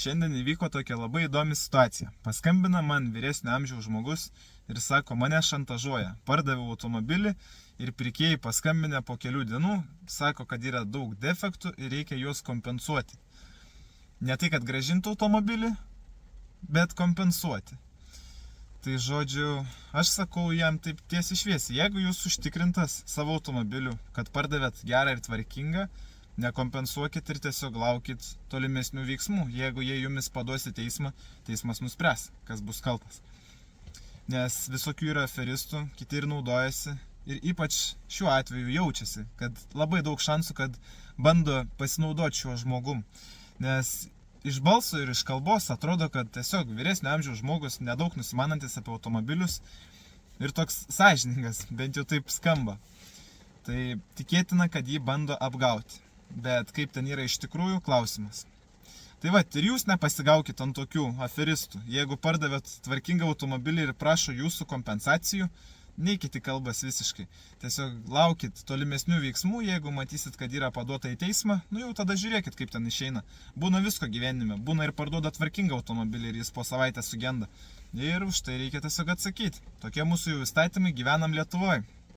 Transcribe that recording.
Šiandien įvyko tokia labai įdomi situacija. Paskambina man vyresnio amžiaus žmogus ir sako, mane šantažuoja. Pardaviau automobilį ir pirkėjai paskambinę po kelių dienų, sako, kad yra daug defektų ir reikia juos kompensuoti. Ne tai, kad grąžintų automobilį, bet kompensuoti. Tai žodžiu, aš sakau jam taip tiesiai šviesiai, jeigu jūs užtikrintas savo automobiliu, kad pardavėt gerą ir tvarkingą, nekompensuokit ir tiesiog laukit tolimesnių veiksmų. Jeigu jie jumis paduos į teismą, teismas nuspręs, kas bus kaltas. Nes visokių yra aferistų, kiti ir naudojasi. Ir ypač šiuo atveju jaučiasi, kad labai daug šansų, kad bando pasinaudoti šiuo žmogum. Nes iš balso ir iš kalbos atrodo, kad tiesiog vyresnio amžiaus žmogus, nedaug nusimanantis apie automobilius ir toks sąžiningas, bent jau taip skamba. Tai tikėtina, kad jį bando apgauti. Bet kaip ten yra iš tikrųjų, klausimas. Tai va, ir jūs nepasigaukit ant tokių aferistų. Jeigu pardavėt tvarkingą automobilį ir prašo jūsų kompensacijų, neikit į kalbas visiškai. Tiesiog laukit tolimesnių veiksmų, jeigu matysit, kad yra paduota į teismą, jau tada žiūrėkit, kaip ten išeina. Būna visko gyvenime, būna ir parduoda tvarkingą automobilį ir jis po savaitę sugenda. Ir už tai reikia tiesiog atsakyti. Tokie mūsų jau įstatymai, gyvenam Lietuvoje.